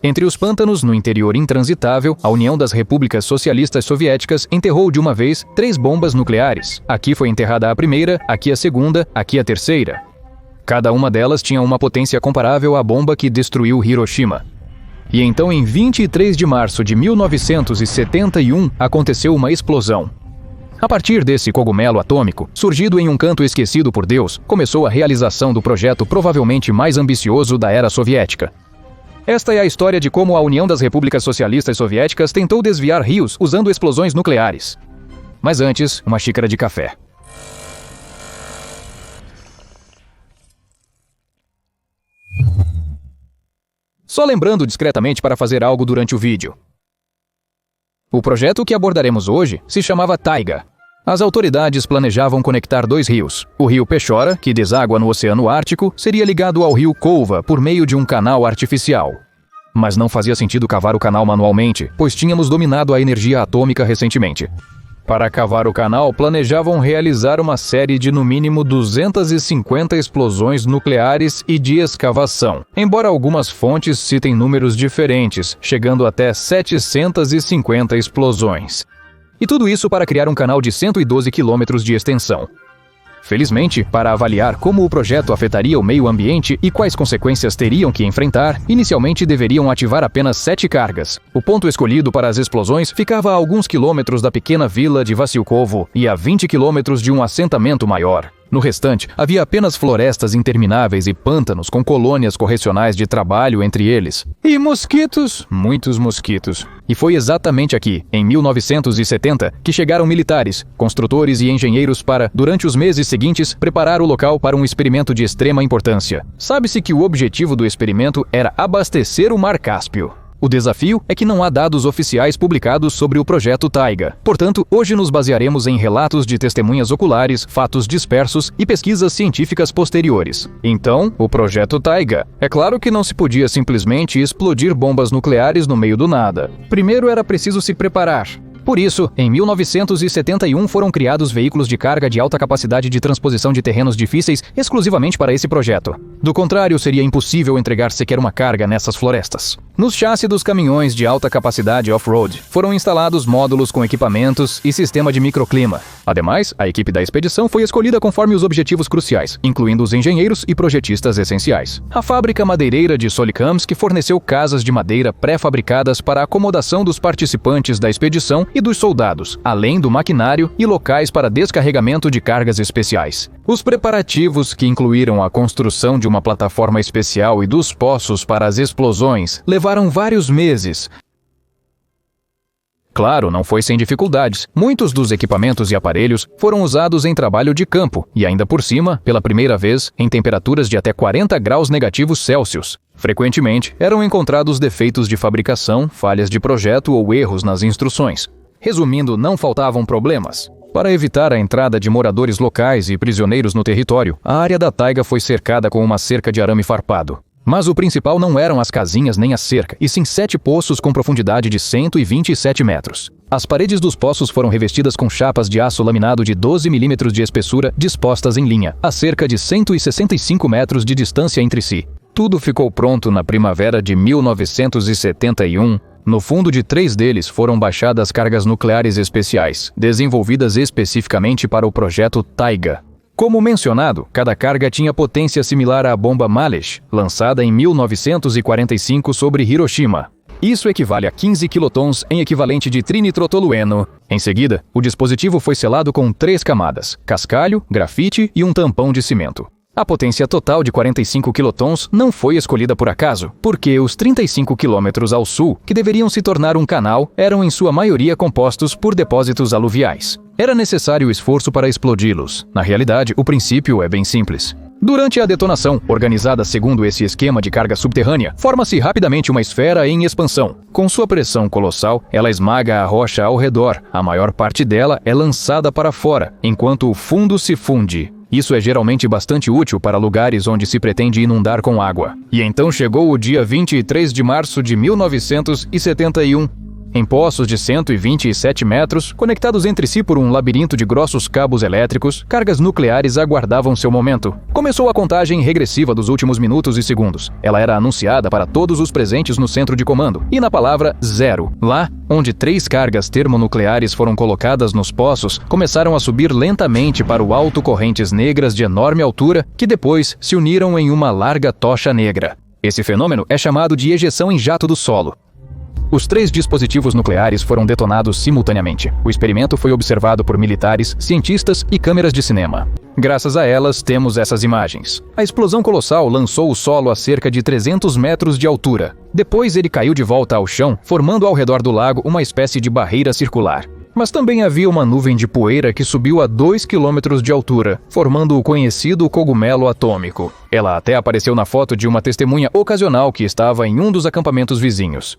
Entre os pântanos, no interior intransitável, a União das Repúblicas Socialistas Soviéticas enterrou de uma vez 3 bombas nucleares. Aqui foi enterrada a primeira, aqui a segunda, aqui a terceira. Cada uma delas tinha uma potência comparável à bomba que destruiu Hiroshima. E então, em 23 de março de 1971, aconteceu uma explosão. A partir desse cogumelo atômico, surgido em um canto esquecido por Deus, começou a realização do projeto provavelmente mais ambicioso da era soviética. Esta é a história de como a União das Repúblicas Socialistas Soviéticas tentou desviar rios usando explosões nucleares. Mas antes, uma xícara de café. Só lembrando discretamente para fazer algo durante o vídeo. O projeto que abordaremos hoje se chamava Taiga. As autoridades planejavam conectar 2 rios. O rio Pechora, que deságua no Oceano Ártico, seria ligado ao rio Kolva por meio de um canal artificial. Mas não fazia sentido cavar o canal manualmente, pois tínhamos dominado a energia atômica recentemente. Para cavar o canal, planejavam realizar uma série de no mínimo 250 explosões nucleares e de escavação, embora algumas fontes citem números diferentes, chegando até 750 explosões. E tudo isso para criar um canal de 112 quilômetros de extensão. Felizmente, para avaliar como o projeto afetaria o meio ambiente e quais consequências teriam que enfrentar, inicialmente deveriam ativar apenas 7 cargas. O ponto escolhido para as explosões ficava a alguns quilômetros da pequena vila de Vassilkovo e a 20 quilômetros de um assentamento maior. No restante, havia apenas florestas intermináveis e pântanos com colônias correcionais de trabalho entre eles. E mosquitos, muitos mosquitos. E foi exatamente aqui, em 1970, que chegaram militares, construtores e engenheiros para, durante os meses seguintes, preparar o local para um experimento de extrema importância. Sabe-se que o objetivo do experimento era abastecer o Mar Cáspio. O desafio é que não há dados oficiais publicados sobre o projeto Taiga. Portanto, hoje nos basearemos em relatos de testemunhas oculares, fatos dispersos e pesquisas científicas posteriores. Então, o projeto Taiga. É claro que não se podia simplesmente explodir bombas nucleares no meio do nada. Primeiro era preciso se preparar. Por isso, em 1971 foram criados veículos de carga de alta capacidade de transposição de terrenos difíceis exclusivamente para esse projeto. Do contrário, seria impossível entregar sequer uma carga nessas florestas. Nos chassis dos caminhões de alta capacidade off-road, foram instalados módulos com equipamentos e sistema de microclima. Ademais, a equipe da expedição foi escolhida conforme os objetivos cruciais, incluindo os engenheiros e projetistas essenciais. A fábrica madeireira de Solikamsk forneceu casas de madeira pré-fabricadas para a acomodação dos participantes da expedição e dos soldados, além do maquinário e locais para descarregamento de cargas especiais. Os preparativos, que incluíram a construção de uma plataforma especial e dos poços para as explosões, levaram vários meses. Claro, não foi sem dificuldades. Muitos dos equipamentos e aparelhos foram usados em trabalho de campo e ainda por cima, pela primeira vez, em temperaturas de até 40 graus negativos Celsius. Frequentemente, eram encontrados defeitos de fabricação, falhas de projeto ou erros nas instruções. Resumindo, não faltavam problemas. Para evitar a entrada de moradores locais e prisioneiros no território, a área da taiga foi cercada com uma cerca de arame farpado. Mas o principal não eram as casinhas nem a cerca, e sim 7 poços com profundidade de 127 metros. As paredes dos poços foram revestidas com chapas de aço laminado de 12 milímetros de espessura dispostas em linha, a cerca de 165 metros de distância entre si. Tudo ficou pronto na primavera de 1971. No fundo de 3 deles foram baixadas cargas nucleares especiais, desenvolvidas especificamente para o projeto Taiga. Como mencionado, cada carga tinha potência similar à bomba Malesh, lançada em 1945 sobre Hiroshima. Isso equivale a 15 quilotons em equivalente de trinitrotolueno. Em seguida, o dispositivo foi selado com 3 camadas: cascalho, grafite e um tampão de cimento. A potência total de 45 quilotons não foi escolhida por acaso, porque os 35 quilômetros ao sul, que deveriam se tornar um canal, eram em sua maioria compostos por depósitos aluviais. Era necessário esforço para explodi-los. Na realidade, o princípio é bem simples. Durante a detonação, organizada segundo esse esquema de carga subterrânea, forma-se rapidamente uma esfera em expansão. Com sua pressão colossal, ela esmaga a rocha ao redor. A maior parte dela é lançada para fora, enquanto o fundo se funde. Isso é geralmente bastante útil para lugares onde se pretende inundar com água. E então chegou o dia 23 de março de 1971. Em poços de 127 metros, conectados entre si por um labirinto de grossos cabos elétricos, cargas nucleares aguardavam seu momento. Começou a contagem regressiva dos últimos minutos e segundos. Ela era anunciada para todos os presentes no centro de comando, e na palavra 0. Lá, onde 3 cargas termonucleares foram colocadas nos poços, começaram a subir lentamente para o alto correntes negras de enorme altura, que depois se uniram em uma larga tocha negra. Esse fenômeno é chamado de ejeção em jato do solo. Os 3 dispositivos nucleares foram detonados simultaneamente. O experimento foi observado por militares, cientistas e câmeras de cinema. Graças a elas, temos essas imagens. A explosão colossal lançou o solo a cerca de 300 metros de altura. Depois ele caiu de volta ao chão, formando ao redor do lago uma espécie de barreira circular. Mas também havia uma nuvem de poeira que subiu a 2 quilômetros de altura, formando o conhecido cogumelo atômico. Ela até apareceu na foto de uma testemunha ocasional que estava em um dos acampamentos vizinhos.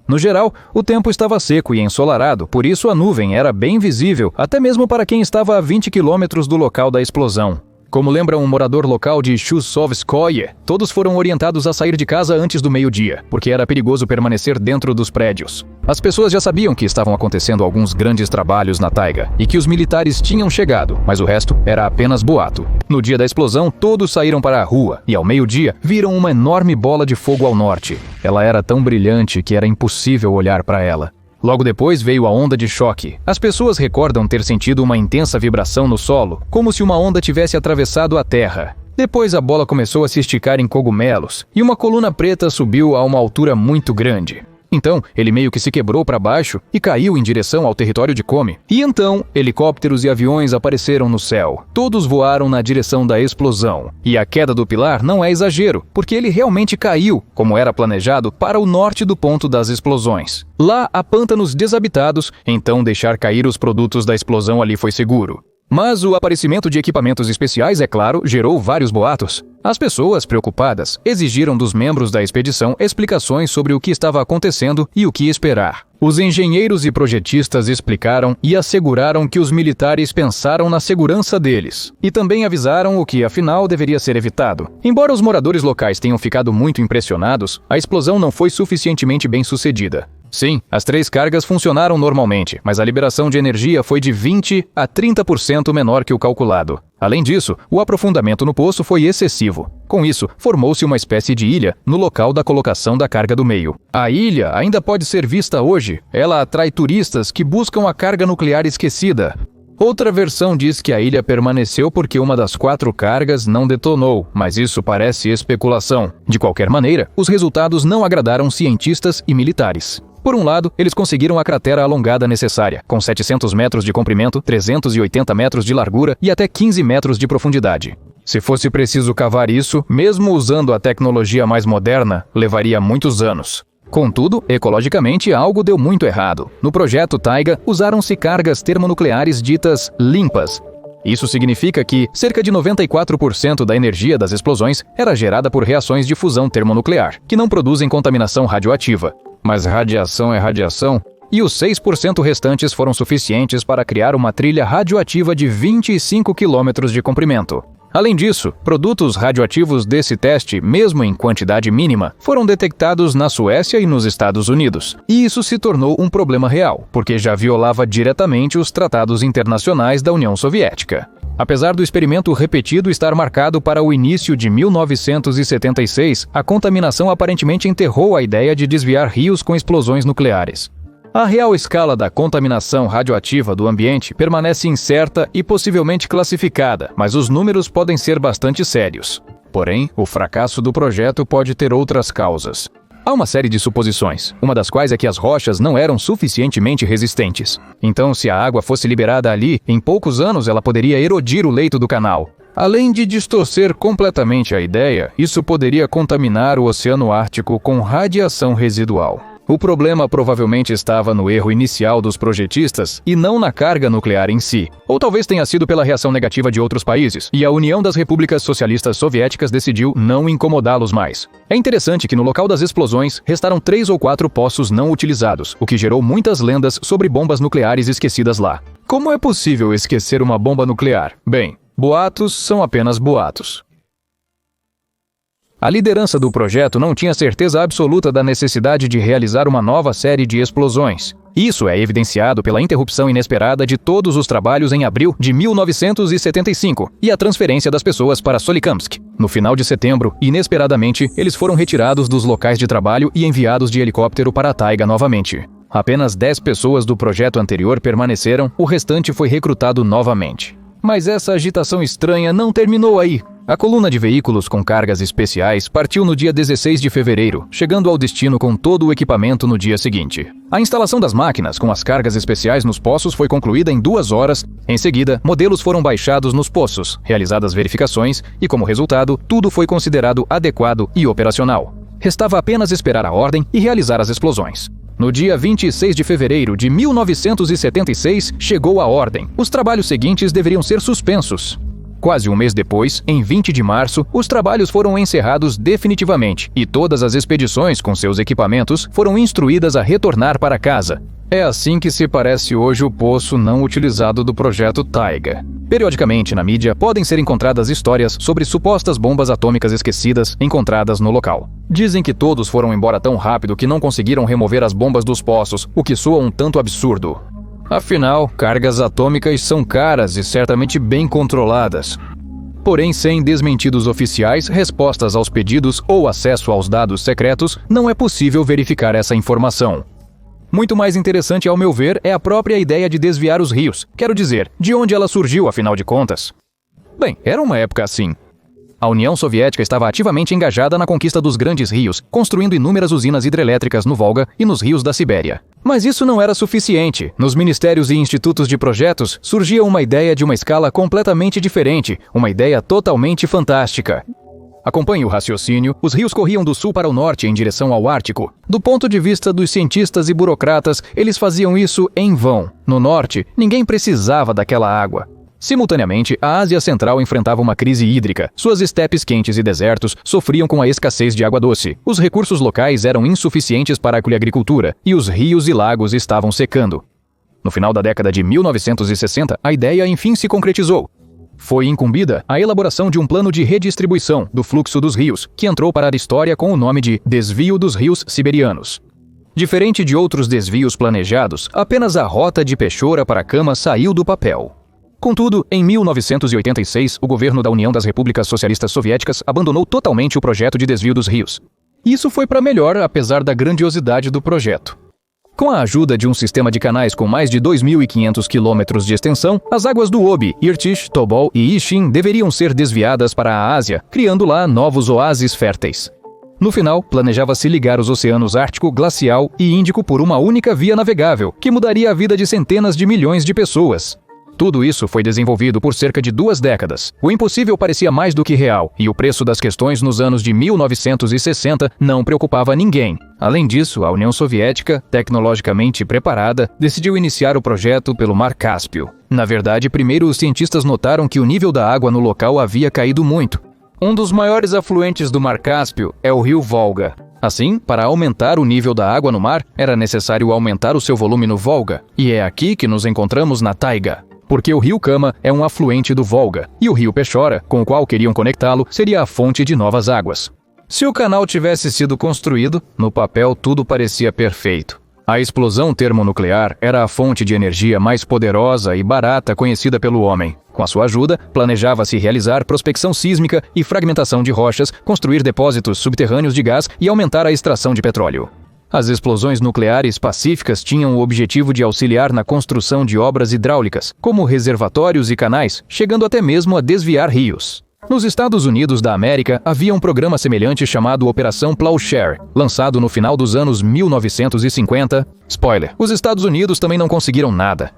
No geral, o tempo estava seco e ensolarado, por isso a nuvem era bem visível, até mesmo para quem estava a 20 quilômetros do local da explosão. Como lembra um morador local de Chusovskoye, todos foram orientados a sair de casa antes do meio-dia, porque era perigoso permanecer dentro dos prédios. As pessoas já sabiam que estavam acontecendo alguns grandes trabalhos na taiga e que os militares tinham chegado, mas o resto era apenas boato. No dia da explosão, todos saíram para a rua e, ao meio-dia, viram uma enorme bola de fogo ao norte. Ela era tão brilhante que era impossível olhar para ela. Logo depois veio a onda de choque. As pessoas recordam ter sentido uma intensa vibração no solo, como se uma onda tivesse atravessado a terra. Depois a bola começou a se esticar em cogumelos, e uma coluna preta subiu a uma altura muito grande. Então, ele meio que se quebrou para baixo e caiu em direção ao território de Komi. E então, helicópteros e aviões apareceram no céu. Todos voaram na direção da explosão. E a queda do pilar não é exagero, porque ele realmente caiu, como era planejado, para o norte do ponto das explosões. Lá há pântanos desabitados, então deixar cair os produtos da explosão ali foi seguro. Mas o aparecimento de equipamentos especiais, é claro, gerou vários boatos. As pessoas, preocupadas, exigiram dos membros da expedição explicações sobre o que estava acontecendo e o que esperar. Os engenheiros e projetistas explicaram e asseguraram que os militares pensaram na segurança deles. E também avisaram o que, afinal, deveria ser evitado. Embora os moradores locais tenham ficado muito impressionados, a explosão não foi suficientemente bem sucedida. Sim, as 3 cargas funcionaram normalmente, mas a liberação de energia foi de 20% a 30% menor que o calculado. Além disso, o aprofundamento no poço foi excessivo. Com isso, formou-se uma espécie de ilha no local da colocação da carga do meio. A ilha ainda pode ser vista hoje. Ela atrai turistas que buscam a carga nuclear esquecida. Outra versão diz que a ilha permaneceu porque uma das 4 cargas não detonou, mas isso parece especulação. De qualquer maneira, os resultados não agradaram cientistas e militares. Por um lado, eles conseguiram a cratera alongada necessária, com 700 metros de comprimento, 380 metros de largura e até 15 metros de profundidade. Se fosse preciso cavar isso, mesmo usando a tecnologia mais moderna, levaria muitos anos. Contudo, ecologicamente, algo deu muito errado. No projeto Taiga, usaram-se cargas termonucleares ditas limpas. Isso significa que cerca de 94% da energia das explosões era gerada por reações de fusão termonuclear, que não produzem contaminação radioativa. Mas radiação é radiação, e os 6% restantes foram suficientes para criar uma trilha radioativa de 25 quilômetros de comprimento. Além disso, produtos radioativos desse teste, mesmo em quantidade mínima, foram detectados na Suécia e nos Estados Unidos. E isso se tornou um problema real, porque já violava diretamente os tratados internacionais da União Soviética. Apesar do experimento repetido estar marcado para o início de 1976, a contaminação aparentemente enterrou a ideia de desviar rios com explosões nucleares. A real escala da contaminação radioativa do ambiente permanece incerta e possivelmente classificada, mas os números podem ser bastante sérios. Porém, o fracasso do projeto pode ter outras causas. Há uma série de suposições, uma das quais é que as rochas não eram suficientemente resistentes. Então, se a água fosse liberada ali, em poucos anos ela poderia erodir o leito do canal. Além de distorcer completamente a ideia, isso poderia contaminar o Oceano Ártico com radiação residual. O problema provavelmente estava no erro inicial dos projetistas e não na carga nuclear em si. Ou talvez tenha sido pela reação negativa de outros países, e a União das Repúblicas Socialistas Soviéticas decidiu não incomodá-los mais. É interessante que no local das explosões restaram 3 ou 4 poços não utilizados, o que gerou muitas lendas sobre bombas nucleares esquecidas lá. Como é possível esquecer uma bomba nuclear? Bem, boatos são apenas boatos. A liderança do projeto não tinha certeza absoluta da necessidade de realizar uma nova série de explosões. Isso é evidenciado pela interrupção inesperada de todos os trabalhos em abril de 1975 e a transferência das pessoas para Solikamsk. No final de setembro, inesperadamente, eles foram retirados dos locais de trabalho e enviados de helicóptero para a taiga novamente. Apenas 10 pessoas do projeto anterior permaneceram, o restante foi recrutado novamente. Mas essa agitação estranha não terminou aí. A coluna de veículos com cargas especiais partiu no dia 16 de fevereiro, chegando ao destino com todo o equipamento no dia seguinte. A instalação das máquinas com as cargas especiais nos poços foi concluída em 2 horas. Em seguida, modelos foram baixados nos poços, realizadas verificações e, como resultado, tudo foi considerado adequado e operacional. Restava apenas esperar a ordem e realizar as explosões. No dia 26 de fevereiro de 1976, chegou a ordem. Os trabalhos seguintes deveriam ser suspensos. Quase um mês depois, em 20 de março, os trabalhos foram encerrados definitivamente e todas as expedições com seus equipamentos foram instruídas a retornar para casa. É assim que se parece hoje o poço não utilizado do projeto Taiga. Periodicamente na mídia podem ser encontradas histórias sobre supostas bombas atômicas esquecidas encontradas no local. Dizem que todos foram embora tão rápido que não conseguiram remover as bombas dos poços, o que soa um tanto absurdo. Afinal, cargas atômicas são caras e certamente bem controladas. Porém, sem desmentidos oficiais, respostas aos pedidos ou acesso aos dados secretos, não é possível verificar essa informação. Muito mais interessante, ao meu ver, é a própria ideia de desviar os rios. Quero dizer, de onde ela surgiu, afinal de contas? Bem, era uma época assim. A União Soviética estava ativamente engajada na conquista dos grandes rios, construindo inúmeras usinas hidrelétricas no Volga e nos rios da Sibéria. Mas isso não era suficiente. Nos ministérios e institutos de projetos, surgia uma ideia de uma escala completamente diferente, uma ideia totalmente fantástica. Acompanhe o raciocínio, os rios corriam do sul para o norte em direção ao Ártico. Do ponto de vista dos cientistas e burocratas, eles faziam isso em vão. No norte, ninguém precisava daquela água. Simultaneamente, a Ásia Central enfrentava uma crise hídrica. Suas estepes quentes e desertos sofriam com a escassez de água doce. Os recursos locais eram insuficientes para a agricultura e os rios e lagos estavam secando. No final da década de 1960, a ideia enfim se concretizou. Foi incumbida a elaboração de um plano de redistribuição do fluxo dos rios, que entrou para a história com o nome de Desvio dos Rios Siberianos. Diferente de outros desvios planejados, apenas a rota de Pechora para Kama saiu do papel. Contudo, em 1986, o governo da União das Repúblicas Socialistas Soviéticas abandonou totalmente o projeto de desvio dos rios. Isso foi para melhor, apesar da grandiosidade do projeto. Com a ajuda de um sistema de canais com mais de 2.500 quilômetros de extensão, as águas do Obi, Irtysh, Tobol e Ishin deveriam ser desviadas para a Ásia, criando lá novos oásis férteis. No final, planejava-se ligar os oceanos Ártico, Glacial e Índico por uma única via navegável, que mudaria a vida de centenas de milhões de pessoas. Tudo isso foi desenvolvido por cerca de 2 décadas. O impossível parecia mais do que real, e o preço das questões nos anos de 1960 não preocupava ninguém. Além disso, a União Soviética, tecnologicamente preparada, decidiu iniciar o projeto pelo Mar Cáspio. Na verdade, primeiro os cientistas notaram que o nível da água no local havia caído muito. Um dos maiores afluentes do Mar Cáspio é o rio Volga. Assim, para aumentar o nível da água no mar, era necessário aumentar o seu volume no Volga. E é aqui que nos encontramos na taiga. Porque o rio Kama é um afluente do Volga, e o rio Pechora, com o qual queriam conectá-lo, seria a fonte de novas águas. Se o canal tivesse sido construído, no papel tudo parecia perfeito. A explosão termonuclear era a fonte de energia mais poderosa e barata conhecida pelo homem. Com a sua ajuda, planejava-se realizar prospecção sísmica e fragmentação de rochas, construir depósitos subterrâneos de gás e aumentar a extração de petróleo. As explosões nucleares pacíficas tinham o objetivo de auxiliar na construção de obras hidráulicas, como reservatórios e canais, chegando até mesmo a desviar rios. Nos Estados Unidos da América, havia um programa semelhante chamado Operação Plowshare, lançado no final dos anos 1950. Spoiler, os Estados Unidos também não conseguiram nada.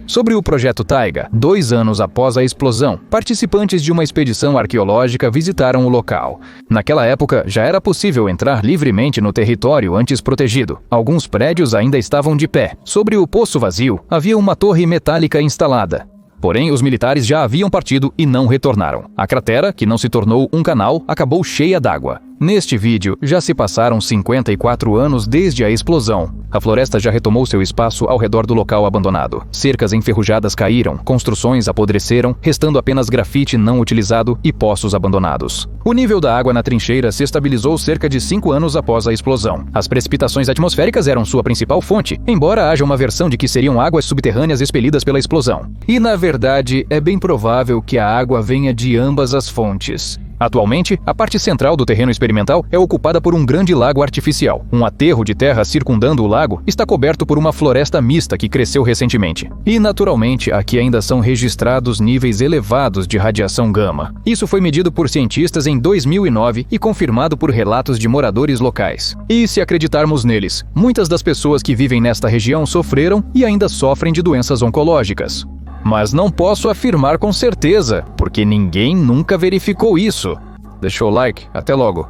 Sobre o projeto Taiga, 2 anos após a explosão, participantes de uma expedição arqueológica visitaram o local. Naquela época, já era possível entrar livremente no território antes protegido. Alguns prédios ainda estavam de pé. Sobre o poço vazio, havia uma torre metálica instalada. Porém, os militares já haviam partido e não retornaram. A cratera, que não se tornou um canal, acabou cheia d'água. Neste vídeo, já se passaram 54 anos desde a explosão. A floresta já retomou seu espaço ao redor do local abandonado. Cercas enferrujadas caíram, construções apodreceram, restando apenas grafite não utilizado e poços abandonados. O nível da água na trincheira se estabilizou cerca de 5 anos após a explosão. As precipitações atmosféricas eram sua principal fonte, embora haja uma versão de que seriam águas subterrâneas expelidas pela explosão. E, na verdade, é bem provável que a água venha de ambas as fontes. Atualmente, a parte central do terreno experimental é ocupada por um grande lago artificial. Um aterro de terra circundando o lago está coberto por uma floresta mista que cresceu recentemente. E, naturalmente, aqui ainda são registrados níveis elevados de radiação gama. Isso foi medido por cientistas em 2009 e confirmado por relatos de moradores locais. E, se acreditarmos neles, muitas das pessoas que vivem nesta região sofreram e ainda sofrem de doenças oncológicas. Mas não posso afirmar com certeza, porque ninguém nunca verificou isso. Deixa o like, até logo.